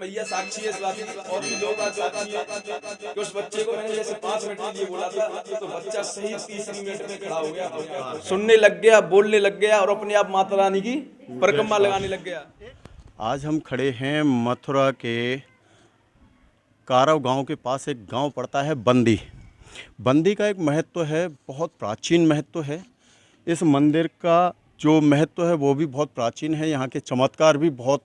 मैया साक्षी है इस बात की, और भी लोग आज साक्षी है कि उस बच्चे को मैंने जैसे 5 मिनट के लिए बोला था तो बच्चा सही 30 मिनट में खड़ा हो गया, सुनने लग गया, बोलने लग गया और अपने आप माता रानी की परिक्रमा लगाने लग गया। आज हम खड़े हैं मथुरा के कारव गांव के पास। एक गांव पड़ता है बंदी। बंदी का एक महत्व है, बहुत प्राचीन महत्व है। इस मंदिर का जो महत्व है वो भी बहुत प्राचीन है। यहाँ के चमत्कार भी बहुत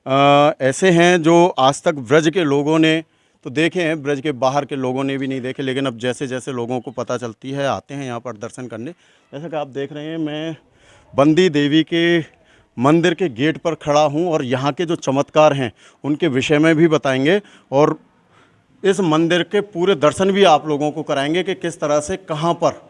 ऐसे हैं जो आज तक ब्रज के लोगों ने तो देखे हैं, ब्रज के बाहर के लोगों ने भी नहीं देखे, लेकिन अब जैसे जैसे लोगों को पता चलती है आते हैं यहाँ पर दर्शन करने। जैसा कि आप देख रहे हैं, मैं बंदी देवी के मंदिर के गेट पर खड़ा हूँ और यहाँ के जो चमत्कार हैं उनके विषय में भी बताएंगे और इस मंदिर के पूरे दर्शन भी आप लोगों को कराएंगे कि किस तरह से, कहाँ पर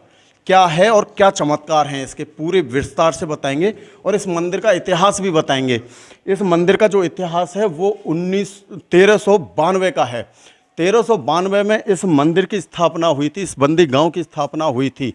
क्या है और क्या चमत्कार हैं, इसके पूरे विस्तार से बताएंगे और इस मंदिर का इतिहास भी बताएंगे। इस मंदिर का जो इतिहास है वो 1392 का है। 1392 में इस मंदिर की स्थापना हुई थी, इस बंदी गांव की स्थापना हुई थी।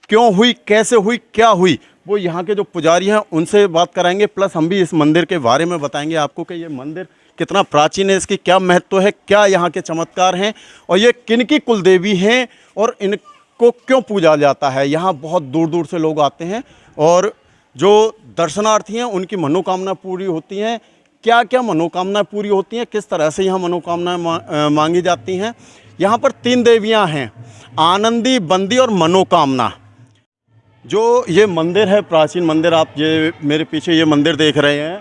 क्यों हुई, कैसे हुई, क्या हुई, वो यहाँ के जो पुजारी हैं उनसे बात कराएंगे। प्लस हम भी इस मंदिर के बारे में बताएंगे आपको कि ये मंदिर कितना प्राचीन है, इसकी क्या महत्व है, क्या यहाँ के चमत्कार हैं और ये किन की कुलदेवी हैं और इनको क्यों पूजा जाता है। यहाँ बहुत दूर दूर से लोग आते हैं और जो दर्शनार्थी हैं उनकी मनोकामना पूरी होती हैं। क्या क्या मनोकामनाएं पूरी होती हैं, किस तरह से यहाँ मनोकामनाएं मांगी जाती हैं। यहाँ पर 3 देवियाँ हैं, आनंदी, बंदी और मनोकामना। जो ये मंदिर है, प्राचीन मंदिर, आप ये मेरे पीछे ये मंदिर देख रहे हैं,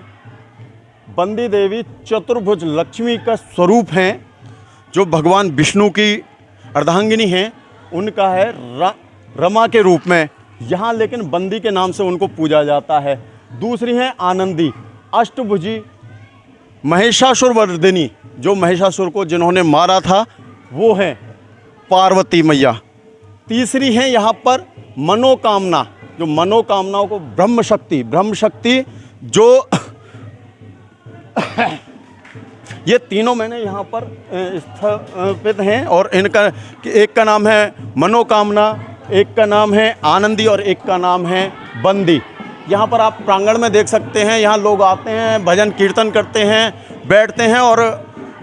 बंदी देवी चतुर्भुज लक्ष्मी का स्वरूप हैं, जो भगवान विष्णु की अर्धांगिनी हैं, उनका है रमा के रूप में यहाँ, लेकिन बंदी के नाम से उनको पूजा जाता है। दूसरी हैं आनंदी, अष्टभुजी महिषासुर वर्धिनी, जो महिषासुर को जिन्होंने मारा था वो हैं पार्वती मैया। तीसरी हैं यहाँ पर मनोकामना, जो मनोकामनाओं को ब्रह्म शक्ति जो ये तीनों मैंने यहाँ पर स्थापित हैं और इनका एक का नाम है मनोकामना, एक का नाम है आनंदी और एक का नाम है बंदी। यहाँ पर आप प्रांगण में देख सकते हैं, यहाँ लोग आते हैं, भजन कीर्तन करते हैं, बैठते हैं और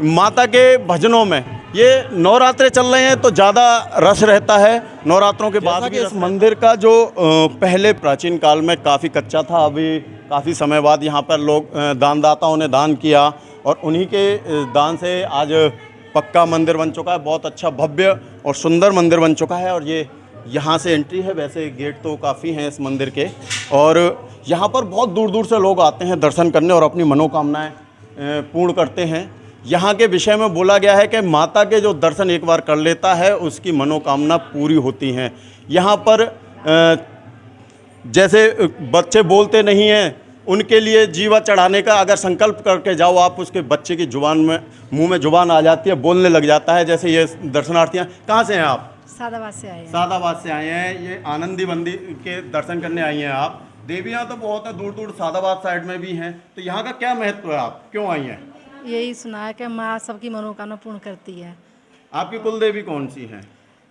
माता के भजनों में, ये नवरात्रे चल रहे हैं तो ज़्यादा रस रहता है। नवरात्रों के बाद भी इस मंदिर का जो पहले प्राचीन काल में काफ़ी कच्चा था, अभी काफ़ी समय बाद यहाँ पर लोग दानदाताओं ने दान किया और उन्हीं के दान से आज पक्का मंदिर बन चुका है। बहुत अच्छा, भव्य और सुंदर मंदिर बन चुका है और ये यहाँ से एंट्री है। वैसे गेट तो काफ़ी हैं इस मंदिर के और यहाँ पर बहुत दूर दूर से लोग आते हैं दर्शन करने और अपनी मनोकामनाएं पूर्ण करते हैं। यहाँ के विषय में बोला गया है कि माता के जो दर्शन एक बार कर लेता है उसकी मनोकामना पूरी होती हैं। यहाँ पर जैसे बच्चे बोलते नहीं हैं, उनके लिए जीवा चढ़ाने का अगर संकल्प करके जाओ आप, उसके बच्चे की जुबान में, मुंह में जुबान आ जाती है, बोलने लग जाता है। जैसे ये दर्शनार्थियाँ, कहाँ से हैं आप? सादाबाद से आए हैं। सादाबाद से आए हैं। ये आनंदी बंदी के दर्शन करने आई हैं आप। देवियाँ तो बहुत है, दूर दूर सादाबाद साइड में भी हैं, तो यहाँ का क्या महत्व है, आप क्यों आई हैं? यही सुना है कि माँ सबकी मनोकामना पूर्ण करती है। आपकी कुल देवी कौन सी है?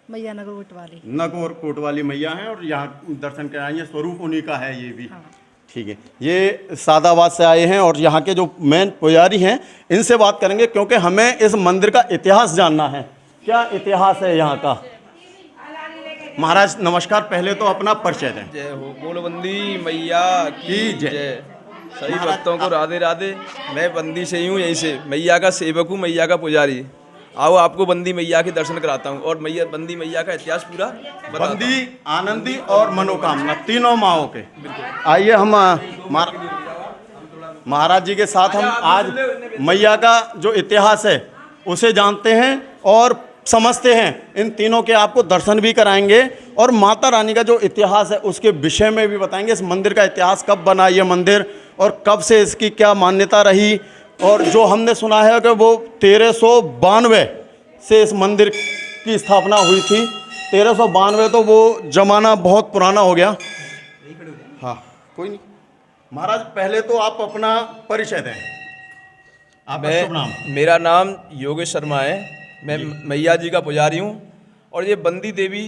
मैया नगर कोटवाली। नगौर कोटवाली मैया हैं और यहाँ दर्शन कर आई हैं, स्वरूप उन्हीं का है ये भी। हाँ। ठीक है, ये सादाबाद से आए हैं और यहाँ के जो मेन पुजारी हैं इनसे बात करेंगे क्योंकि हमें इस मंदिर का इतिहास जानना है। क्या इतिहास है यहाँ का? महाराज नमस्कार, पहले तो अपना परिचय दें। जय हो, बोलो बंदी मैया की जय। सभी भक्तों को राधे राधे। मैं बंदी से ही हूँ, यहीं से मैया का सेवक हूँ, मैया का पुजारी। आओ आपको बंदी मैया के दर्शन कराता हूँ और मैया, बंदी मैया का इतिहास पूरा बताता हूँ। बंदी, आनंदी और मनोकामना, तीनों माओं के। आइए हम महाराज जी के साथ हम आज मैया का जो इतिहास है उसे जानते हैं और समझते हैं। इन तीनों के आपको दर्शन भी कराएंगे और माता रानी का जो इतिहास है उसके विषय में भी बताएंगे। इस मंदिर का इतिहास, कब बना ये मंदिर और कब से इसकी क्या मान्यता रही, और जो हमने सुना है कि वो 1392 से इस मंदिर की स्थापना हुई थी। 1392 तो वो ज़माना बहुत पुराना हो गया। हाँ, कोई नहीं। महाराज पहले तो आप अपना परिचय दें। आपका शुभ नाम? मेरा नाम योगेश शर्मा है, मैं मैया जी का पुजारी हूँ और ये बंदी देवी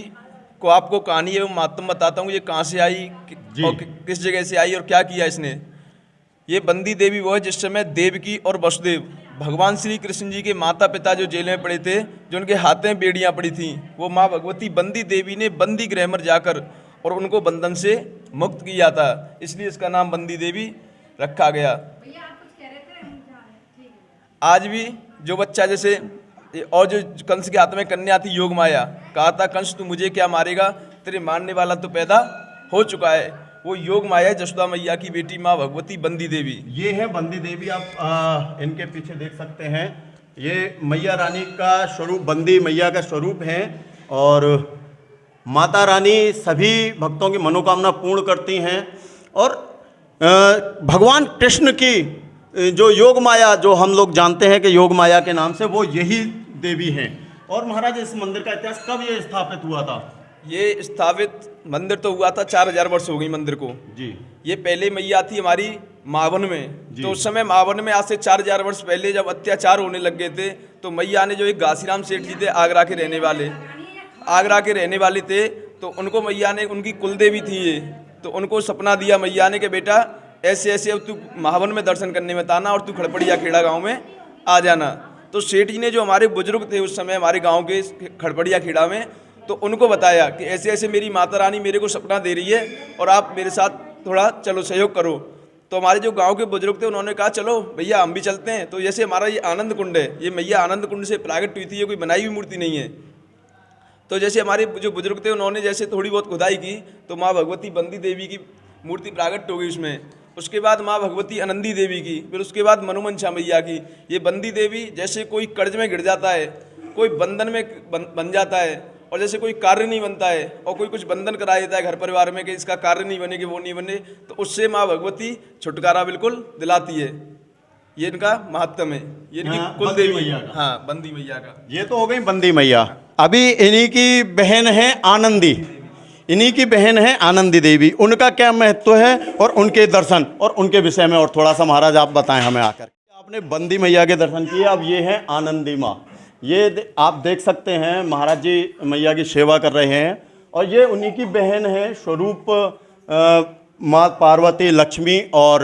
को आपको कहानी है मातम बताता हूँ। ये कहाँ से आई और किस जगह से आई और क्या किया इसने। ये बंदी देवी वो है जिस समय देवकी और वसुदेव भगवान श्री कृष्ण जी के माता पिता जो जेल में पड़े थे, जो उनके हाथ में बेड़ियां पड़ी थीं, वो माँ भगवती बंदी देवी ने बंदी गृह में जाकर और उनको बंधन से मुक्त किया था, इसलिए इसका नाम बंदी देवी रखा गया। आज भी जो बच्चा जैसे और जो कंस के हाथ में कन्या थी योग माया, कहा था कंस तू मुझे क्या मारेगा, तेरे मारने वाला तो पैदा हो चुका है, वो योग माया जशोदा मैया की बेटी माँ भगवती बंदी देवी। ये है बंदी देवी, आप इनके पीछे देख सकते हैं, ये मैया रानी का स्वरूप, बंदी मैया का स्वरूप है। और माता रानी सभी भक्तों की मनोकामना पूर्ण करती हैं। और भगवान कृष्ण की जो योग माया, जो हम लोग जानते हैं कि योग माया के नाम से, वो यही देवी हैं। और महाराज इस मंदिर का इतिहास कब ये स्थापित हुआ था? ये स्थापित मंदिर तो हुआ था 4000 वर्ष हो गई मंदिर को जी। ये पहले मैया थी हमारी मावन में, तो उस समय मावन में आज से 4000 वर्ष पहले जब अत्याचार होने लग गए थे, तो मैया ने जो एक घासीराम सेठ जी थे आगरा के रहने वाले थे, तो उनको मैया ने, उनकी कुलदेवी थी ये, तो उनको सपना दिया मैया ने कि बेटा ऐसे ऐसे अब तू मावन में दर्शन करने में आना और तू खड़पड़िया खेड़ा गाँव में आ जाना। तो सेठ जी ने जो हमारे बुजुर्ग थे उस समय हमारे गाँव के खड़पड़िया खेड़ा में, तो उनको बताया कि ऐसे ऐसे मेरी माता रानी मेरे को सपना दे रही है और आप मेरे साथ थोड़ा चलो सहयोग करो। तो हमारे जो गांव के बुजुर्ग थे उन्होंने कहा चलो भैया हम भी चलते हैं। तो जैसे हमारा ये आनंद कुंड है, ये मैया आनंद कुंड से प्राकट हुई थी, ये कोई बनाई हुई मूर्ति नहीं है। तो जैसे हमारे जो बुजुर्ग थे उन्होंने जैसे थोड़ी बहुत खुदाई की, तो माँ भगवती बंदी देवी की मूर्ति प्राकट हो गई उसमें। उसके बाद माँ भगवती आनंदी देवी की, फिर उसके बाद मनोमंशा मैया की। ये बंदी देवी जैसे कोई कर्ज में गिर जाता है, कोई बंधन में बन जाता है, और जैसे कोई कार्य नहीं बनता है और कोई कुछ बंधन करा देता है घर परिवार में कि इसका कार्य नहीं बने कि वो नहीं बने, तो उससे माँ भगवती छुटकारा बिल्कुल दिलाती है। ये इनका महत्व है, ये इनकी कुल देवी। हाँ, बंदी मैया का। ये तो हो गई बंदी मैया। अभी इन्हीं की बहन है आनंदी, इन्हीं की बहन है आनंदी देवी। उनका क्या महत्व है और उनके दर्शन और उनके विषय में और थोड़ा सा महाराज आप बताएं हमें आकर। आपने बंदी मैया के दर्शन किए, अब ये है आनंदी माँ। ये आप देख सकते हैं महाराज जी मैया की सेवा कर रहे हैं, और ये उन्हीं की बहन है स्वरूप। माँ पार्वती, लक्ष्मी और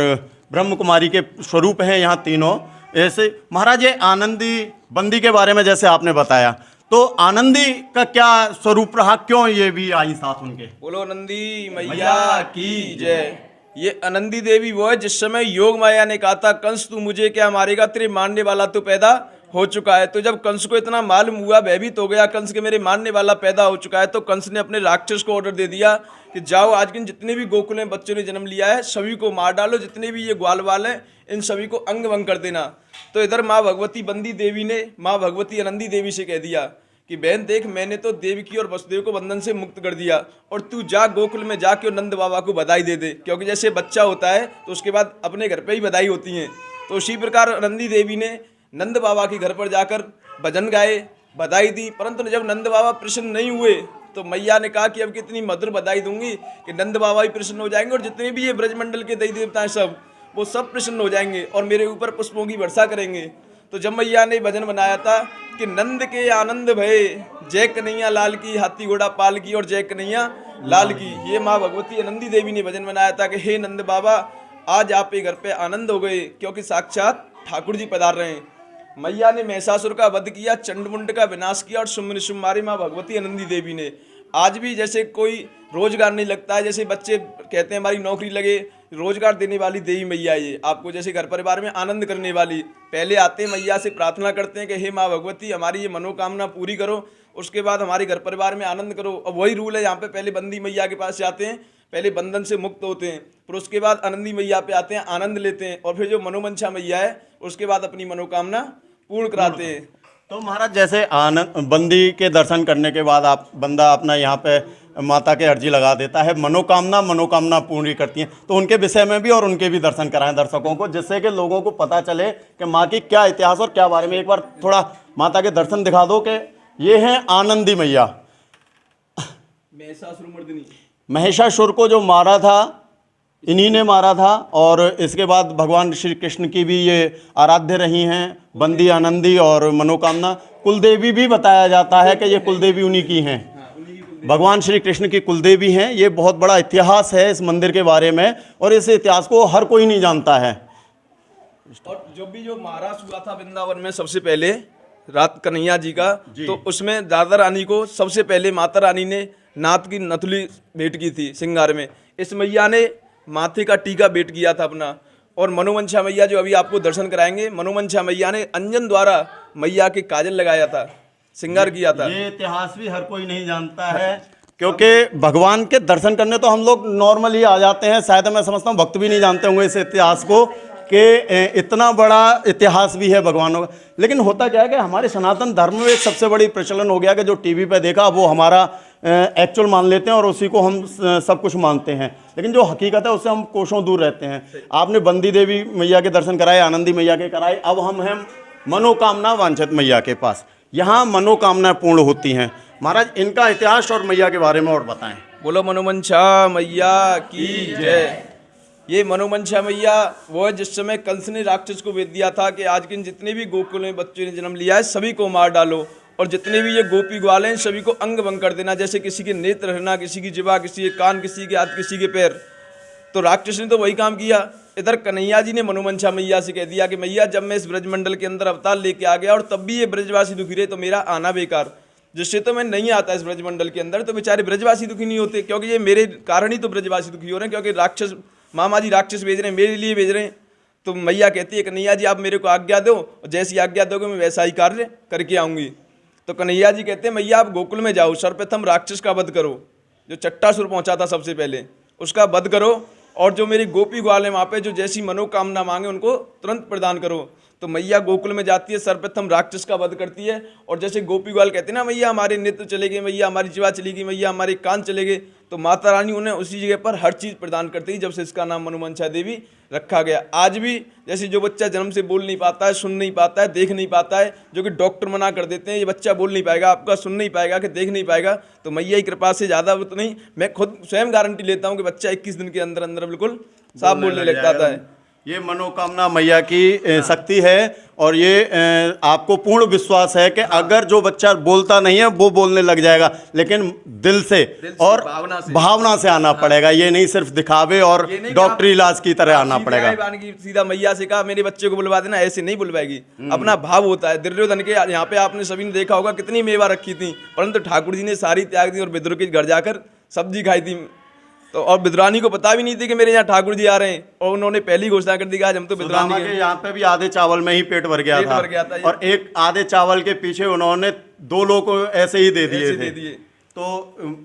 ब्रह्म कुमारी के स्वरूप हैं यहाँ तीनों। ऐसे महाराज ये आनंदी बंदी के बारे में जैसे आपने बताया, तो आनंदी का क्या स्वरूप रहा, क्यों ये भी आई साथ उनके? बोलो नंदी मैया की जय। ये आनंदी देवी वो है जिस समय योग माया ने कहा था कंस तू मुझे क्या मारेगा, तेरे मारने वाला तो पैदा हो चुका है। तो जब कंस को इतना मालूम हुआ, भयभीत हो गया कंस के मेरे मारने वाला पैदा हो चुका है, तो कंस ने अपने राक्षस को ऑर्डर दे दिया कि जाओ आज के जितने भी गोकुल में बच्चों ने जन्म लिया है सभी को मार डालो, जितने भी ये ग्वाल वाल हैं इन सभी को अंग भंग कर देना। तो इधर माँ भगवती बंदी देवी ने माँ भगवती आनंदी देवी से कह दिया कि बहन देख, मैंने तो देवकी और वसुदेव को बंधन से मुक्त कर दिया, और तू जा गोकुल में जाके नंद बाबा को बधाई दे दे, क्योंकि जैसे बच्चा होता है तो उसके बाद अपने घर पे ही बधाई होती है। तो उसी प्रकार आनंदी देवी ने नंद बाबा के घर पर जाकर भजन गाए, बधाई दी। परंतु जब नंद बाबा प्रसन्न नहीं हुए, तो मैया ने कहा कि अब कितनी मधुर बधाई दूंगी कि नंद बाबा भी प्रसन्न हो जाएंगे और जितने भी ये ब्रजमंडल के देवी देवता हैं सब, वो सब प्रसन्न हो जाएंगे और मेरे ऊपर पुष्पों की वर्षा करेंगे। तो जब मैया ने भजन बनाया था कि नंद के आनंद भये, जय कन्हैया लाल की, हाथी घोड़ा पाल की और जय कन्हैया लाल की, ये माँ भगवती आनंदी देवी ने भजन बनाया था कि हे नंद बाबा आज आप के घर पे आनंद हो गए, क्योंकि साक्षात ठाकुर जी पधार रहे हैं। मैया ने महिषासुर का वध किया, चंडमुंड का विनाश किया और सुम्न मारी माँ भगवती आनंदी देवी ने। आज भी जैसे कोई रोजगार नहीं लगता है, जैसे बच्चे कहते हैं हमारी नौकरी लगे, रोजगार देने वाली देवी मैया ये आपको जैसे घर परिवार में आनंद करने वाली। पहले आते हैं मैया से प्रार्थना करते हैं कि हे माँ भगवती हमारी ये मनोकामना पूरी करो, उसके बाद हमारे घर परिवार में आनंद करो। अब वही रूल है यहाँ पे, पहले बंदी मैया के पास जाते हैं, पहले बंधन से मुक्त होते हैं, फिर उसके बाद आनंदी मैया पे आते हैं, आनंद लेते हैं, और फिर जो मनोमंशा मैया है उसके बाद अपनी मनोकामना पूर्ण कराते हैं। तो महाराज जैसे आनंद बंदी के दर्शन करने के बाद आप बंदा अपना यहाँ पे माता के अर्जी लगा देता है, मनोकामना पूरी करती हैं, तो उनके विषय में भी और उनके भी दर्शन कराएं दर्शकों को, जिससे कि लोगों को पता चले कि माँ की क्या इतिहास और क्या बारे में। एक बार थोड़ा माता के दर्शन दिखा दो कि ये है आनंदी मैया। महिषासुर को जो मारा था इन्हीं ने मारा था, और इसके बाद भगवान श्री कृष्ण की भी ये आराध्य रही हैं, बंदी आनंदी और मनोकामना। कुलदेवी भी बताया जाता है कि ये कुलदेवी उन्हीं की हैं, भगवान श्री कृष्ण की कुलदेवी हैं। ये बहुत बड़ा इतिहास है इस मंदिर के बारे में, और इस इतिहास को हर कोई नहीं जानता है। और जो महाराज हुआ था वृंदावन में सबसे पहले रात कन्हैया जी का, तो उसमें राधा रानी को सबसे पहले माता रानी ने नाथ की नथुली भेंट की थी श्रृंगार में। इस मैया ने माथे का टीका भेंट किया था अपना। और मनोमंशा मैया जो अभी आपको दर्शन कराएंगे, मनोमंशा मैया ने अंजन द्वारा मैया के काजल लगाया था, श्रृंगार किया था। ये इतिहास भी हर कोई नहीं जानता है, क्योंकि भगवान के दर्शन करने तो हम लोग नॉर्मली आ जाते हैं, शायद मैं समझता हूँ भक्त भी नहीं जानते होंगे इस इतिहास को कि इतना बड़ा इतिहास भी है भगवानों का। लेकिन होता क्या है कि हमारे सनातन धर्म में एक सबसे बड़ी प्रचलन हो गया कि जो टीवी पे देखा वो हमारा एक्चुअल मान लेते हैं और उसी को हम सब कुछ मानते हैं, लेकिन जो हकीकत है उससे हम कोसों दूर रहते हैं। आपने बंदी देवी मैया के दर्शन कराए, आनंदी मैया के कराए, अब हम हैं मनोकामना वांछित मैया के पास। यहाँ मनोकामना पूर्ण होती हैं। महाराज, इनका इतिहास और मैया के बारे में और बताएं। बोलो मनोमंशा मैया की जय। ये मनोमंशा मैया वो है जिस समय कंस ने राक्षस को वेद दिया था कि आज के जितने भी गोकुल में बच्चों ने जन्म लिया है सभी को मार डालो, और जितने भी ये गोपी ग्वाल हैं सभी को अंग भंग कर देना, जैसे किसी के नेत्र हरना, किसी की जिह्वा, किसी के कान, किसी के हाथ, किसी के पैर। तो राक्षस ने तो वही काम किया। इधर कन्हैया जी ने मनोमंशा मैया से कह दिया कि मैया जब मैं इस ब्रजमंडल के अंदर अवतार लेके आ गया और तब भी ये ब्रजवासी दुखी रहे तो मेरा आना बेकार, जिससे तो मैं नहीं आता इस ब्रजमंडल के अंदर तो बेचारे ब्रजवासी दुखी नहीं होते, क्योंकि ये मेरे कारण ही तो ब्रजवासी दुखी हो रहे हैं, क्योंकि राक्षस मामा जी राक्षस भेज रहे हैं, मेरे लिए भेज रहे हैं। तो मैया कहती है कन्हैया जी आप मेरे को आज्ञा दो, और जैसी आज्ञा दोगे मैं वैसा ही कार्य करके आऊँगी। तो कन्हैया जी कहते हैं मैया आप गोकुल में जाओ, सर्वप्रथम राक्षस का वध करो, जो चट्टासुर पहुंचा था सबसे पहले उसका वध करो, और जो मेरी गोपी ग्वाल है वहाँ पे जो जैसी मनोकामना मांगे उनको तुरंत प्रदान करो। तो मैया गोकुल में जाती है, सर्वप्रथम राक्षस का वध करती है, और जैसे गोपी ग्वाल कहते हैं ना मैया हमारे नेत्र चले गए, मैया हमारी जिह्वा चली गई, मैया हमारे कान चले गए, तो माता रानी उन्हें उसी जगह पर हर चीज़ प्रदान करती है, जब से इसका नाम मनोमंशा देवी रखा गया। आज भी जैसे जो बच्चा जन्म से बोल नहीं पाता है, सुन नहीं पाता है, देख नहीं पाता है, जो कि डॉक्टर मना कर देते हैं ये बच्चा बोल नहीं पाएगा, आपका सुन नहीं पाएगा, कि देख नहीं पाएगा, तो मैया की कृपा से ज़्यादा वो तो नहीं, मैं खुद स्वयं गारंटी लेता हूँ कि बच्चा 21 दिन के अंदर अंदर बिल्कुल साफ बोलने लग जाता है। ये मनोकामना मैया की शक्ति है, और ये आपको पूर्ण विश्वास है कि अगर जो बच्चा बोलता नहीं है वो बोलने लग जाएगा, लेकिन दिल से और भावना से आना पड़ेगा। ये नहीं सिर्फ दिखावे और डॉक्टरी इलाज की तरह आना पड़ेगा। सीधा मैया से कहा मेरे बच्चे को बुलवा देना, ऐसे नहीं बुलवाएगी, अपना भाव होता है। दुर्योधन के यहाँ पे आपने सभी ने देखा होगा कितनी मेवा रखी थी, परंतु ठाकुर जी ने सारी त्याग दी और विद्रोह के घर जाकर सब्जी खाई थी। तो और विद्रानी को पता भी नहीं थी कि मेरे यहाँ ठाकुर जी आ रहे हैं, और उन्होंने पहली घोषणा कर दी कि आज हम तो विद्रानी के यहाँ पे भी आधे चावल में ही पेट भर गया था, और एक आधे चावल के पीछे उन्होंने 2 लोगों को ऐसे ही दे दिए थे। तो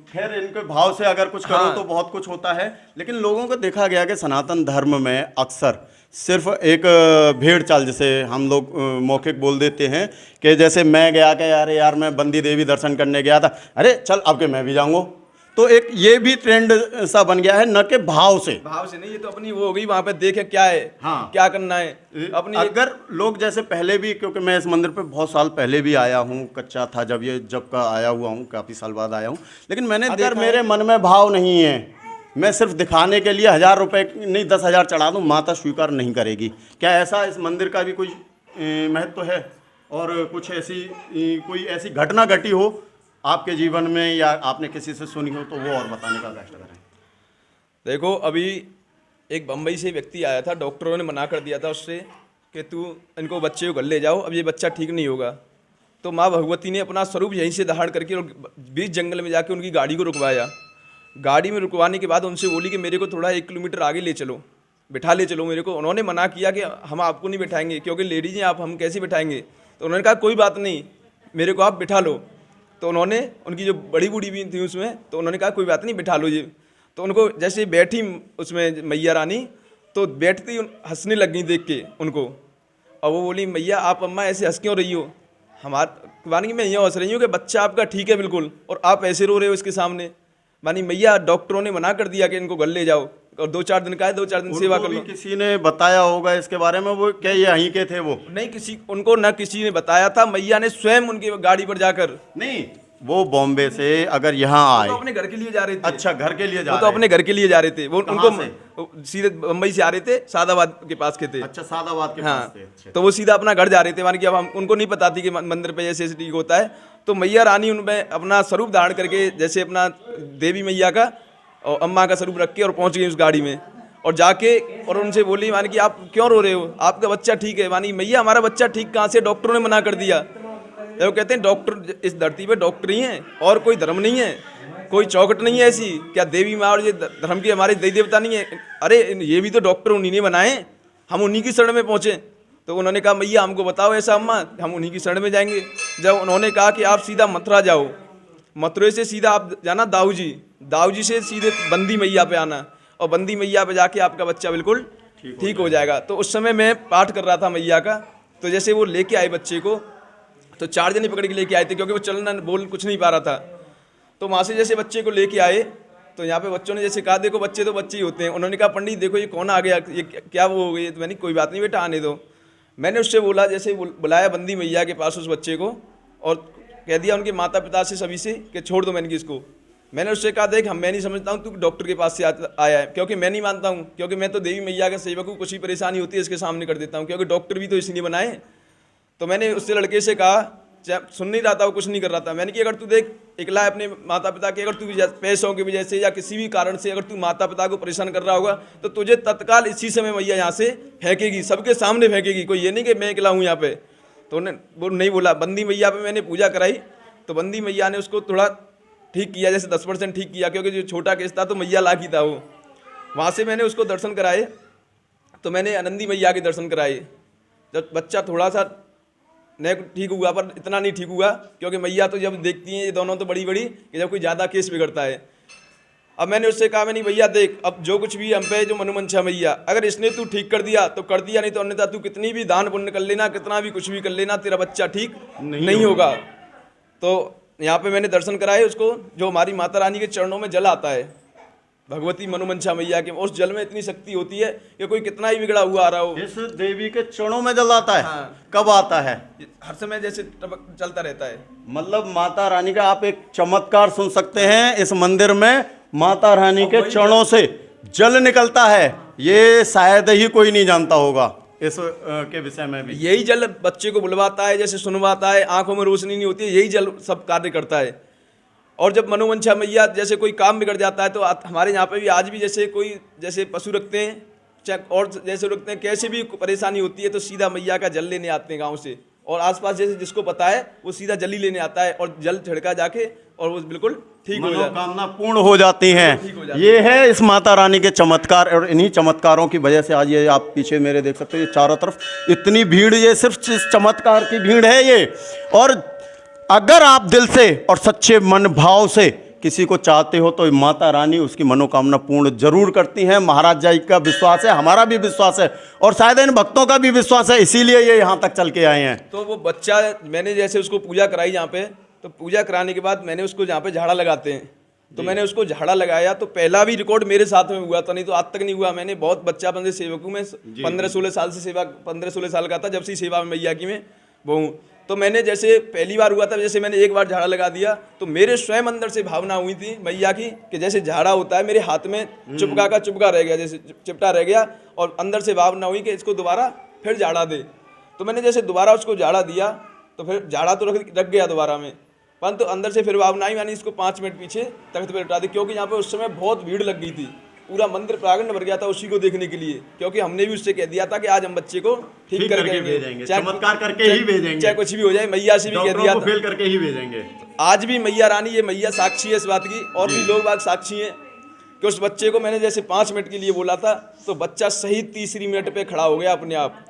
खैर इनके भाव से अगर कुछ करो तो बहुत कुछ होता है। लेकिन लोगों को देखा गया कि सनातन धर्म में अक्सर सिर्फ एक भेड़ चाल, जैसे हम लोग मौखिक बोल देते हैं कि जैसे मैं गया कि यार मैं बंदी देवी दर्शन करने गया था, अरे चल अब के मैं भी जाऊँगा। तो एक ये भी ट्रेंड सा बन गया है, न के भाव से नहीं, ये तो अपनी वो हो गई, वहाँ पे देखे क्या है, हाँ क्या करना है अपनी। अगर लोग जैसे पहले भी, क्योंकि मैं इस मंदिर पे बहुत साल पहले भी आया हूँ, कच्चा था जब का आया हुआ हूँ, काफ़ी साल बाद आया हूँ, लेकिन मैंने अगर मेरे मन में भाव नहीं है, मैं सिर्फ दिखाने के लिए 1000 रुपये नहीं 10,000 चढ़ा दूँ, माता स्वीकार नहीं करेगी। क्या ऐसा इस मंदिर का भी कोई महत्व है, और कुछ कोई ऐसी घटना घटी हो आपके जीवन में या आपने किसी से सुनी हो तो वो और बताने का कष्ट करें। देखो अभी एक बम्बई से व्यक्ति आया था, डॉक्टरों ने मना कर दिया था उससे कि तू इनको बच्चे को घर ले जाओ, अब ये बच्चा ठीक नहीं होगा। तो माँ भगवती ने अपना स्वरूप यहीं से धारण करके और बीच जंगल में जाके उनकी गाड़ी को रुकवाया। गाड़ी में रुकवाने के बाद उनसे बोली कि मेरे को थोड़ा 1 किलोमीटर आगे ले चलो, बिठा ले चलो मेरे को। उन्होंने मना किया कि हम आपको नहीं बिठाएंगे, क्योंकि लेडीज हैं आप, हम कैसे बिठाएंगे। तो उन्होंने कहा कोई बात नहीं, मेरे को आप बिठा लो। तो उन्होंने उनकी जो बड़ी बूढ़ी भी थी उसमें, तो उन्होंने कहा कोई बात नहीं बिठा लो ये। तो उनको जैसे बैठी उसमें मैया रानी, तो बैठती हंसने लग गई देख के उनको, और वो बोली मैया आप अम्मा ऐसे हंस क्यों रही हो, मानी मैं यहाँ हंस रही हूँ कि बच्चा आपका ठीक है बिल्कुल, और आप ऐसे रो रहे हो इसके सामने। मानी मैया डॉक्टरों ने मना कर दिया कि इनको घर ले जाओ, और 2-4 दिन का है, 2-4 दिन सेवा कर लो। किसी ने बताया होगा इसके बारे में, वो क्या ये यहीं के थे? वो नहीं, उनको न किसी ने बताया था, मैया ने स्वयं उनकी गाड़ी पर जाकर। नहीं, वो बॉम्बे से अगर यहाँ आए तो अपने घर के लिए जा रहे थे। अच्छा, घर के लिए जा रहे, तो अपने घर के लिए जा रहे थे। वो उनको सीधे बम्बई से आ रहे थे, सादाबाद के पास के थे। अच्छा, सादाबाद के पास थे। अच्छा। तो वो सीधा अपना घर जा रहे थे, मान कि अब हम उनको नहीं पता थी कि मंदिर पे ऐसे ठीक होता है। तो मैया रानी उनमें अपना स्वरूप धारण करके, जैसे अपना देवी मैया का और अम्मा का स्वरूप रख के और पहुंच गई उस गाड़ी में। और जाके और उनसे बोली मानी कि आप क्यों रो रहे हो, आपका बच्चा ठीक है। मानी मैया हमारा बच्चा ठीक कहाँ से, डॉक्टरों ने मना कर दिया। तो वो कहते हैं डॉक्टर इस धरती पे डॉक्टर ही हैं और कोई धर्म नहीं है, कोई चौखट नहीं है ऐसी, क्या देवी माँ और ये धर्म के हमारे देवी देवता नहीं है। अरे ये भी तो डॉक्टर उन्हीं ने बनाए, हम उन्हीं की शरण में पहुँचे। तो उन्होंने कहा मैया हमको बताओ ऐसा अम्मा, हम उन्हीं की शरण में जाएंगे। जब उन्होंने कहा कि आप सीधा मथुरा जाओ, मथुरे से सीधा आप जाना दाऊ जी से सीधे बंदी मैया पे आना, और बंदी मैया पे जाके आपका बच्चा बिल्कुल ठीक हो जाएगा। तो उस समय मैं पाठ कर रहा था मैया का, तो जैसे वो लेके आए बच्चे को, तो 4 जने पकड़ के लेके आए थे क्योंकि वो चलना बोल कुछ नहीं पा रहा था। तो वहाँ से जैसे बच्चे को लेके आए तो यहाँ पे बच्चों ने जैसे कहा देखो बच्चे तो बच्चे ही होते हैं। उन्होंने कहा पंडित देखो ये कौन आ गया, ये क्या वो हो गई। तो मैंने कोई बात नहीं बेटा आने दो। मैंने उससे बोला, जैसे बुलाया बंदी मैया के पास उस बच्चे को और कह दिया उनके माता पिता से सभी से कि छोड़ दो मैंने किसको। मैंने उससे कहा देख मैं नहीं समझता हूँ तू डॉक्टर के पास से आया है, क्योंकि मैं नहीं मानता हूँ, क्योंकि मैं तो देवी मैया का सेवक हूँ, कुछ ही परेशानी होती है इसके सामने कर देता हूँ, क्योंकि डॉक्टर भी तो इसलिए बनाए। तो मैंने उससे लड़के से कहा, सुन नहीं रहा था वो, कुछ नहीं कर रहा था। मैंने कि अगर तू देख इकला है अपने माता पिता के, अगर तू पैसों की वजह से या किसी भी कारण से अगर तू माता पिता को परेशान कर रहा होगा तो तुझे तत्काल इसी समय मैया यहाँ से फेंकेगी, सबके सामने फेंकेगी, कोई ये नहीं कि मैं इकला हूँ यहाँ पे। तो उन्हें वो नहीं बोला। बंदी मैया पे मैंने पूजा कराई तो बंदी मैया ने उसको थोड़ा ठीक किया, जैसे 10% ठीक किया, क्योंकि जो छोटा केस था तो मैया लागी था वो। वहाँ से मैंने उसको दर्शन कराए, तो मैंने आनंदी मैया के दर्शन कराए। जब बच्चा थोड़ा सा नहीं ठीक हुआ, पर इतना नहीं ठीक हुआ, क्योंकि मैया तो जब देखती हैं ये दोनों तो बड़ी बड़ी कि जब कोई ज़्यादा केस बिगड़ता है। अब मैंने उससे कहा मैंने भैया देख अब जो कुछ भी हम पे जो मनोमंशा मैया, अगर इसने तू ठीक कर दिया तो कर दिया, नहीं तो अन्यथा तू कितनी भी दान पुण्य कर लेना, कितना भी कुछ भी कर लेना, तेरा बच्चा ठीक नहीं होगा। तो यहाँ पे मैंने दर्शन कराए उसको, जो हमारी माता रानी के चरणों में जल आता है, भगवती मनोमंशा मैया के, उस जल में इतनी शक्ति होती है कि कोई कितना ही बिगड़ा हुआ आ रहा हो, इस देवी के चरणों में जल आता है। हाँ। कब आता है? हर समय जैसे चलता रहता है। मतलब माता रानी का आप एक चमत्कार सुन सकते हैं, इस मंदिर में माता रानी के चरणों से जल निकलता है, ये शायद ही कोई नहीं जानता होगा इस के विषय में भी। यही जल बच्चे को बुलवाता है, जैसे सुनवाता है, आंखों में रोशनी नहीं होती है, यही जल सब कार्य करता है। और जब मनोमंशा मैया जैसे कोई काम बिगड़ जाता है तो हमारे यहाँ पे भी आज भी जैसे कोई जैसे पशु रखते हैं चाहे और जैसे रखते हैं, कैसे भी परेशानी होती है तो सीधा मैया का जल लेने आते हैं गांव से, और आसपास जैसे जिसको पता है वो सीधा जल ही लेने आता है और जल छिड़का जाके और वो बिल्कुल ठीक हो जाता है, मनोकामना पूर्ण हो जाती हैं। ये है इस माता रानी के चमत्कार, और इन्हीं चमत्कारों की वजह से आज ये आप पीछे मेरे देख सकते हो, ये चारों तरफ इतनी भीड़, ये सिर्फ इस चमत्कार की भीड़ है ये। और अगर आप दिल से और सच्चे मन भाव से किसी को चाहते हो तो माता रानी उसकी मनोकामना पूर्ण जरूर करती हैं। महाराज जी का विश्वास है, हमारा भी विश्वास है, और शायद इन भक्तों का भी विश्वास है, इसीलिए ये यहाँ तक चल के आए हैं। तो वो बच्चा मैंने जैसे उसको पूजा कराई यहाँ पे, तो पूजा कराने के बाद मैंने उसको जहाँ पे झाड़ा लगाते हैं तो मैंने उसको झाड़ा लगाया, तो पहला भी रिकॉर्ड मेरे साथ में हुआ था, नहीं तो आज तक नहीं हुआ। मैंने बहुत बच्चा बंदे सेवक हूँ मैं, 15-16 साल से सेवा, 15-16 साल का था जब से सेवा में मैया की मैं वो हूँ। तो मैंने जैसे पहली बार हुआ था, जैसे मैंने एक बार झाड़ा लगा दिया तो मेरे स्वयं अंदर से भावना हुई थी मैया की कि जैसे झाड़ा होता है मेरे हाथ में चुपका रह गया, जैसे चिपटा रह गया, और अंदर से भावना हुई कि इसको दोबारा फिर झाड़ा दे। तो मैंने जैसे दोबारा उसको झाड़ा दिया तो फिर झाड़ा तो रख गया दोबारा में, परंतु अंदर से फिर भावना आई, मैंने इसको 5 मिनट पीछे तख्त पर उठा दी, क्योंकि यहाँ पे उस समय बहुत भीड़ लग गई थी, पूरा मंदिर प्रांगण भर गया था उसी को देखने के लिए, क्योंकि हमने भी उससे कह दिया था कि आज हम बच्चे को ठीक करके भेजेंगे, चमत्कार करके ही भेजेंगे, चाहे कुछ भी हो जाए, मैया से भी कह दिया था फेल करके ही भेजेंगे। आज भी मैया रानी, ये मैया साक्षी है इस बात की, और भी लोग बाग साक्षी हैं कि उस बच्चे को मैंने जैसे 5 मिनट के लिए बोला था तो बच्चा सही 3री मिनट पे खड़ा हो गया अपने आप,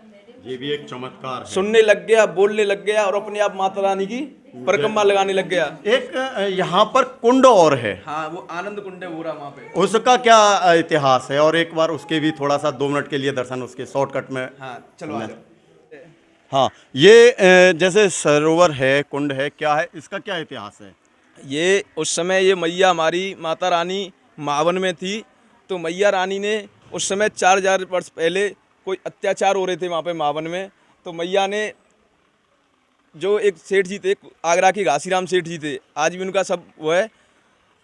ये भी एक चमत्कार है। सुनने लग गया, बोलने लग गया, और अपने आप माता रानी की परिक्रमा लगाने लग गया। एक यहाँ पर कुंड और है, हाँ वो आनंद कुंड है पूरा वहाँ पे, उसका क्या इतिहास है, और एक बार उसके भी थोड़ा सा 2 मिनट के लिए दर्शन उसके शॉर्टकट में। हाँ चलो आ जाओ। हाँ, ये जैसे सरोवर है, कुंड है, क्या है इसका, क्या इतिहास है? ये उस समय ये मैया हमारी माता रानी मावन में थी, तो मैया रानी ने उस समय 4000 वर्ष पहले कोई अत्याचार हो रहे थे वहाँ पे मावन में, तो मैया ने, जो एक सेठ जी थे आगरा के घासीराम सेठ जी थे, आज भी उनका सब वो है,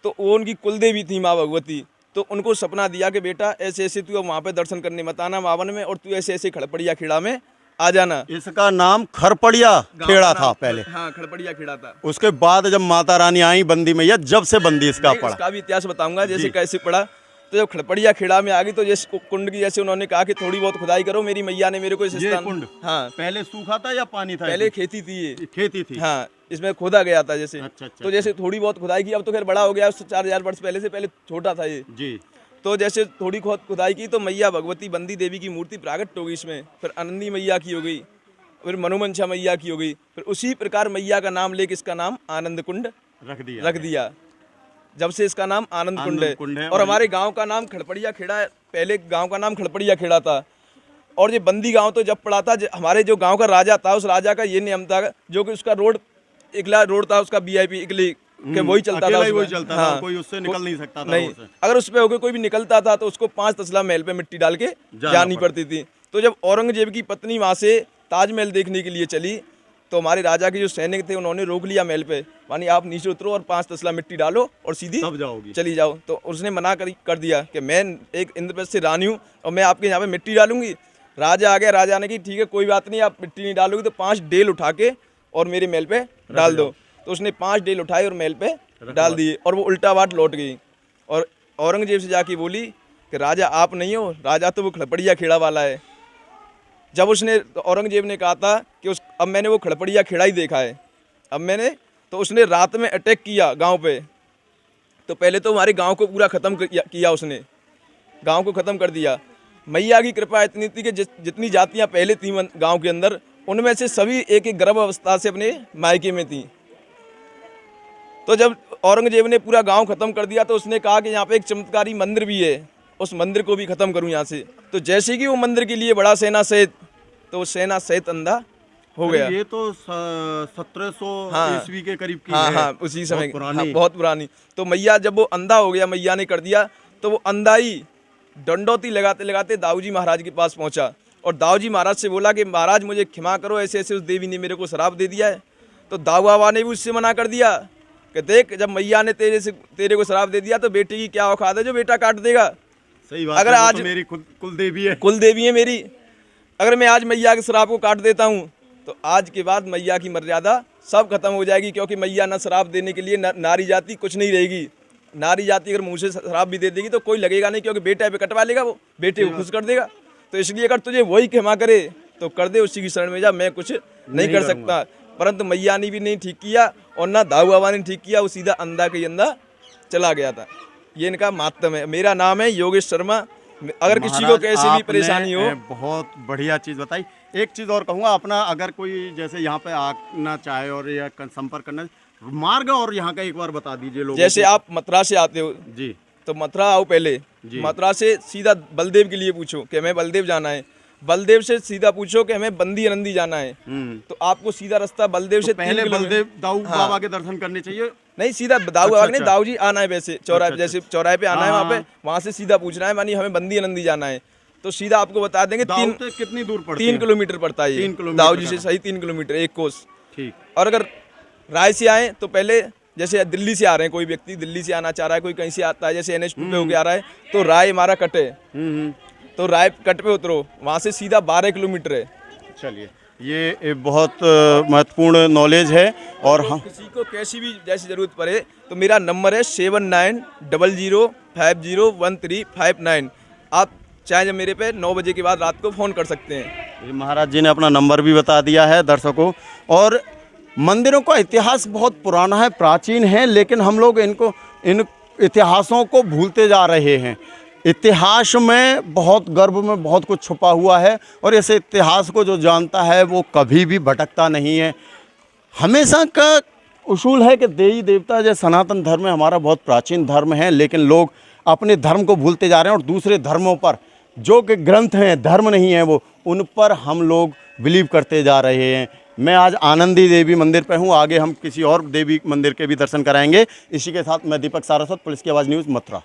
तो वो उनकी कुलदेवी थी माँ भगवती, तो उनको सपना दिया कि बेटा ऐसे ऐसे तू अब वहाँ पे दर्शन करने मत आना मावन में, और तू ऐसे ऐसे खड़पड़िया खेड़ा में आ जाना। इसका नाम खरपड़िया खेड़ा था पहले, हाँ खड़पड़िया खेड़ा था। उसके बाद जब माता रानी आई बंदी मैया, जब से बंदी इसका पड़ा, इसका भी इतिहास बताऊंगा जैसे कैसे पड़ा। तो जब खड़पड़िया खेड़ा में आ गई तो जैसे कुंड की जैसे उन्होंने कहा कि थोड़ी बहुत खुदाई करो, मेरी मैया ने मेरे को इस ये स्थान, कुंड हाँ पहले सूखा था या पानी था? पहले खेती थी ये, खेती थी। हाँ इसमें खोदा गया था जैसे। अच्छा, अच्छा, तो जैसे थोड़ी बहुत खुदाई की, अब तो खैर बड़ा हो गया, उससे 4000 वर्ष पहले से, पहले छोटा था ये जी। तो जैसे थोड़ी बहुत खुदाई की तो मैया भगवती बंदी देवी की मूर्ति प्राकट हो गई इसमें, फिर आनंदी मैया की हो गई, फिर मनोमंशा मैया की हो गई, फिर उसी प्रकार मैया का नाम लेके इसका नाम आनंद कुंड रख दिया। जब से इसका नाम आनंद कुंड है। और हमारे गांव का नाम खड़पड़िया खेड़ा है, पहले गांव का नाम खड़पड़िया खेड़ा था। और ये बंदी गांव तो जब पड़ा था, हमारे जो गांव का राजा था, उस राजा का ये नियम था जो कि उसका रोड इकला रोड था, उसका VIP इकली के वही चलता था, वही चलता था, कोई उससे निकल नहीं सकता था। नहीं, अगर उस पे होकर कोई भी निकलता था तो उसको 5 तसला महल पे मिट्टी डाल के जानी पड़ती थी। तो जब औरंगजेब की पत्नी वहां से ताजमहल देखने के लिए चली तो हमारे राजा के जो सैनिक थे उन्होंने रोक लिया महल पे, मानी आप नीचे उतरो और 5 तसला मिट्टी डालो और सीधी चली जाओ। तो उसने मना कर दिया कि मैं एक इंद्रप्रस्थ से रानी हूँ और मैं आपके यहाँ पे मिट्टी डालूंगी। राजा आ गया, राजा ने की ठीक है कोई बात नहीं, आप मिट्टी नहीं डालोगी तो 5 डेल उठा के और मेरे महल पे डाल दो। तो उसने 5 डेल उठाए और महल पे डाल दिए और वो उल्टा बाट लौट गई। और औरंगजेब से जाके बोली कि राजा आप नहीं हो, राजा तो वो खड़पड़िया खेड़ा वाला है। जब उसने औरंगजेब ने कहा था कि अब मैंने वो खड़पड़िया खेड़ा ही देखा है, अब मैंने, तो उसने रात में अटैक किया गांव पे। तो पहले तो हमारे गांव को पूरा ख़त्म किया उसने, गांव को ख़त्म कर दिया। मैया की कृपा इतनी थी कि जितनी जातियां पहले थी गांव के अंदर, उनमें से सभी एक एक गर्भ अवस्था से अपने मायके में थी। तो जब औरंगजेब ने पूरा गांव ख़त्म कर दिया तो उसने कहा कि यहाँ पे एक चमत्कारी मंदिर भी है, उस मंदिर को भी ख़त्म करूँ यहाँ से। तो जैसे कि वो मंदिर के लिए बड़ा सेना सहित, तो वो सेना सहित अंधा हो गया। ये तो 1700 ईस्वी के करीब की हाँ, है। हाँ उसी समय बहुत पुरानी। हाँ, बहुत पुरानी। तो मैया जब वो अंधा हो गया, मैया ने कर दिया, तो वो अंधा ही डंडौती लगाते लगाते दाऊजी महाराज के पास पहुंचा और दाऊजी महाराज से बोला कि महाराज मुझे क्षमा करो, ऐसे ऐसे उस देवी ने मेरे को श्राप दे दिया है। तो दाऊ बाबा ने भी उससे मना कर दिया कि देख, जब मैया ने तेरे को श्राप दे दिया तो बेटे की क्या औकात है जो बेटा काट देगा। सही बात अगर है, आज तो मेरी कुल देवी है, कुल देवी है मेरी, अगर मैं आज मैया के श्राप को काट देता हूँ तो आज के बाद मैया की मर्यादा सब खत्म हो जाएगी, क्योंकि मैया न श्राप देने के लिए नारी जाति कुछ नहीं रहेगी। नारी जाति अगर मुँह से श्राप भी दे देगी तो कोई लगेगा नहीं, क्योंकि बेटा पे कटवा लेगा, वो बेटे को खुश कर देगा। तो इसलिए अगर तुझे वही क्षमा करे तो कर दे, उसी की शरण में जा, मैं कुछ नहीं कर सकता। परंतु मैया ने भी नहीं ठीक किया और ना दाऊ बाबा ने ठीक किया, वो सीधा अंधा के अंधा चला गया था। ये इनका मातम है। मेरा नाम है योगेश शर्मा। अगर किसी को कैसी भी परेशानी हो, बहुत बढ़िया चीज़ बताई। एक चीज़ और कहूँगा, अपना अगर कोई जैसे यहाँ पे आना चाहे और या संपर्क करना, मार्ग और यहाँ का एक बार बता दीजिए लोगों जैसे आप मथुरा से आते हो जी, तो मथुरा आओ पहले, मथुरा से सीधा बलदेव के लिए पूछो कि हमें बलदेव जाना है, बलदेव से सीधा पूछो कि हमें बंदी आनंदी जाना है, तो आपको सीधा रास्ता बलदेव से पहले बलदेव दाऊ बाबा के दर्शन करने चाहिए। नहीं, सीधा दाऊ बाबा नहीं, दाऊ जी आना है, वैसे चौराहे जैसे चौराहे पे आना है, वहाँ पे वहाँ से सीधा पूछना है, मानी हमें बंदी आनंदी जाना है, तो सीधा आपको बता देंगे। कितनी दूर पड़ती है? 3 किलोमीटर पड़ता है, 3 किलोमीटर दाऊ जी से सही 3 किलोमीटर, एक कोस। ठीक। और अगर राय से आए तो पहले, जैसे दिल्ली से आ रहे हैं, कोई व्यक्ति दिल्ली से आना चाह रहा है, कोई कहीं से आता है, जैसे NH2 पे होके आ रहा है, तो राय हमारा कट है, तो राय कट पे उतरो, वहाँ से सीधा 12 किलोमीटर है। चलिए, ये बहुत महत्वपूर्ण नॉलेज है। और हम किसी को कैसी भी जैसी जरूरत पड़े तो मेरा नंबर है 7900501359। आप चाहे जब मेरे पे 9 बजे के बाद रात को फ़ोन कर सकते हैं। महाराज जी ने अपना नंबर भी बता दिया है दर्शकों। और मंदिरों का इतिहास बहुत पुराना है, प्राचीन है, लेकिन हम लोग इन इतिहासों को भूलते जा रहे हैं। इतिहास में बहुत गर्भ में बहुत कुछ छुपा हुआ है और इस इतिहास को जो जानता है वो कभी भी भटकता नहीं है। हमेशा का उसूल है कि देवी देवता जैसे सनातन धर्म है, हमारा बहुत प्राचीन धर्म है, लेकिन लोग अपने धर्म को भूलते जा रहे हैं और दूसरे धर्मों पर जो कि ग्रंथ हैं, धर्म नहीं है वो, उन पर हम लोग बिलीव करते जा रहे हैं। मैं आज आनंदी देवी मंदिर पर हूँ, आगे हम किसी और देवी मंदिर के भी दर्शन कराएंगे। इसी के साथ मैं दीपक सारस्वत, पुलिस की आवाज़ न्यूज़, मथुरा।